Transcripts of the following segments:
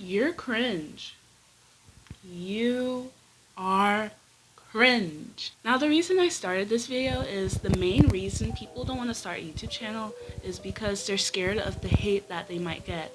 You're cringe. You are cringe. Now the reason I started this video is the main reason people don't want to start a YouTube channel is because they're scared of the hate that they might get.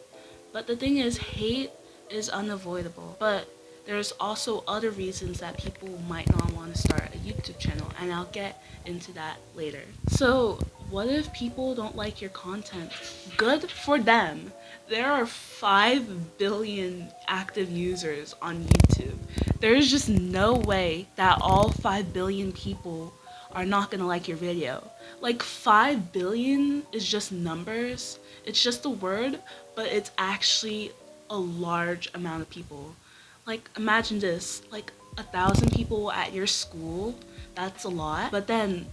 But the thing is, hate is unavoidable. But there's also other reasons that people might not want to start a YouTube channel, and I'll get into that later. So what if people don't like your content? Good for them. There are 5 billion active users on YouTube. There's just no way that all 5 billion people are not gonna like your video. Like 5 billion is just numbers. It's just a word, but it's actually a large amount of people. Like imagine this, like 1,000 people at your school, that's a lot. But then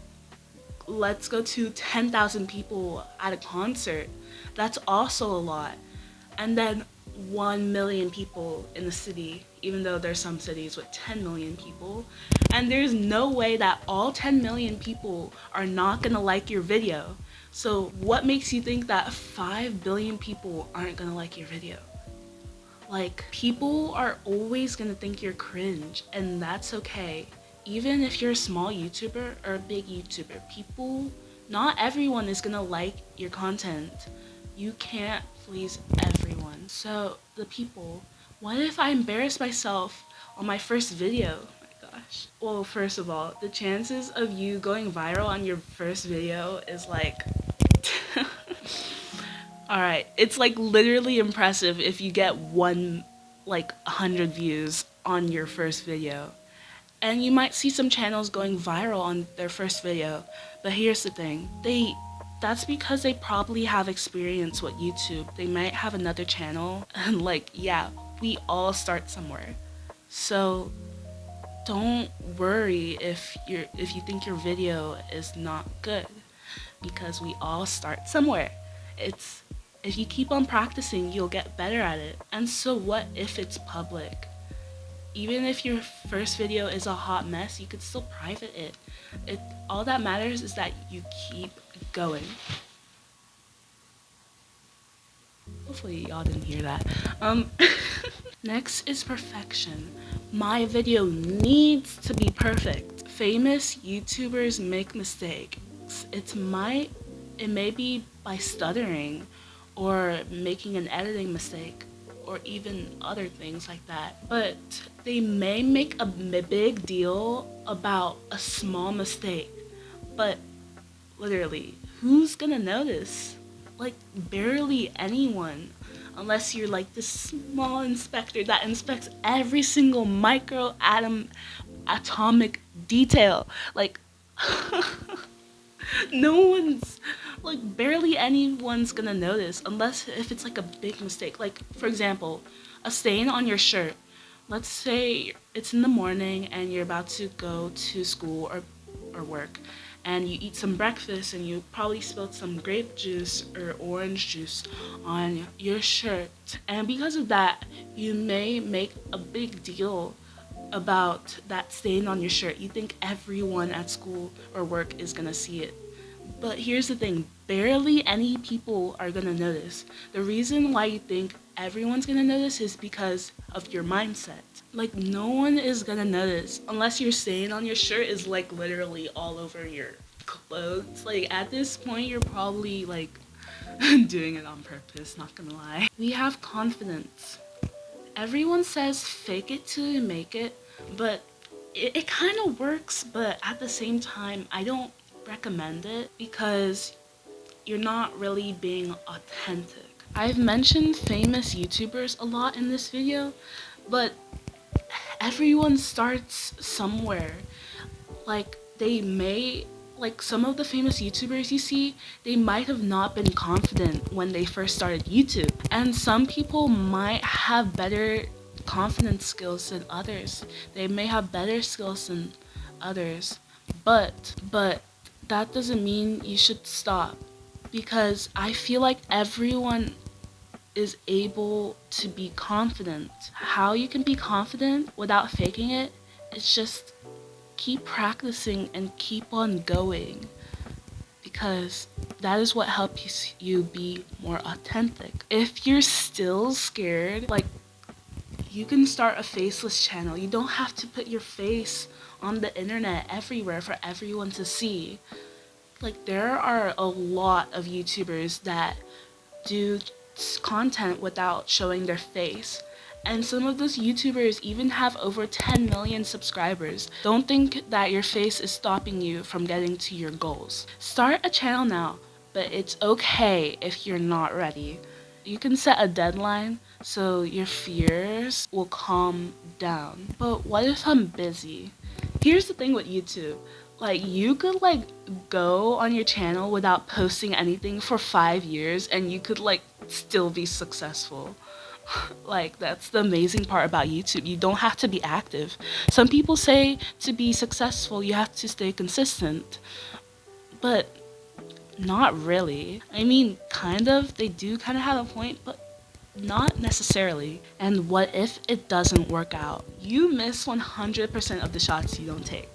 let's go to 10,000 people at a concert, that's also a lot. And then 1 million people in the city, even though there's some cities with 10 million people. And there's no way that all 10 million people are not gonna like your video. So what makes you think that 5 billion people aren't gonna like your video? Like, people are always gonna think you're cringe, and that's okay. Even if you're a small YouTuber or a big YouTuber, not everyone is gonna like your content. You can't please everyone. So the people, what if I embarrass myself on my first video? Oh my gosh. Well, first of all, the chances of you going viral on your first video is like alright, it's like literally impressive if you get 100 views on your first video. And you might see some channels going viral on their first video, but here's the thing, that's because they probably have experience with YouTube. They might have another channel, and like, yeah, we all start somewhere. So don't worry if you think your video is not good, because we all start somewhere. If you keep on practicing, you'll get better at it. And so what if it's public? Even if your first video is a hot mess, you could still private it. All that matters is that you keep going. Hopefully y'all didn't hear that. Next is perfection. My video needs to be perfect. Famous YouTubers make mistakes. It may be by stuttering or making an editing mistake, or even other things like that. But they may make a big deal about a small mistake. But literally, who's gonna notice? Like, barely anyone. Unless you're like this small inspector that inspects every single atomic detail. Like, barely anyone's gonna notice unless if it's like a big mistake. Like, for example, a stain on your shirt. Let's say it's in the morning and you're about to go to school or work, and you eat some breakfast and you probably spilled some grape juice or orange juice on your shirt. And because of that, you may make a big deal about that stain on your shirt. You think everyone at school or work is gonna see it. But here's the thing, barely any people are gonna notice. The reason why you think everyone's gonna notice is because of your mindset. Like, no one is gonna notice unless your stain on your shirt is like literally all over your clothes. Like, at this point, you're probably like doing it on purpose, not gonna lie. We have confidence. Everyone says fake it till you make it, but it kind of works, but at the same time, I don't recommend it because you're not really being authentic. I've mentioned famous YouTubers a lot in this video, but everyone starts somewhere. Like, some of the famous YouTubers you see, they might have not been confident when they first started YouTube. And some people might have better confidence skills than others. They may have better skills than others. But that doesn't mean you should stop, because I feel like everyone is able to be confident. How you can be confident without faking it is just keep practicing and keep on going, because that is what helps you be more authentic. If you're still scared, like, You can start a faceless channel. You don't have to put your face on the internet everywhere for everyone to see. Like, there are a lot of YouTubers that do content without showing their face. And some of those YouTubers even have over 10 million subscribers. Don't think that your face is stopping you from getting to your goals. Start a channel now, but it's okay if you're not ready. You can set a deadline so your fears will calm down. But what if I'm busy? Here's the thing with YouTube. Like, you could go on your channel without posting anything for 5 years and you could still be successful. Like, that's the amazing part about YouTube. You don't have to be active. Some people say to be successful you have to stay consistent, but not really. I mean, kind of, they do kind of have a point, but not necessarily. And what if it doesn't work out? You miss 100% of the shots you don't take.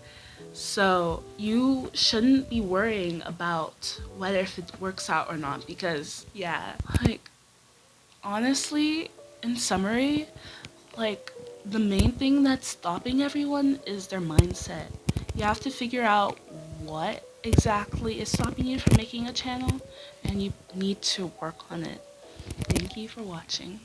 So you shouldn't be worrying about whether if it works out or not, because yeah, honestly, in summary, the main thing that's stopping everyone is their mindset. You have to figure out what exactly is stopping you from making a channel, and you need to work on it. Thank you for watching.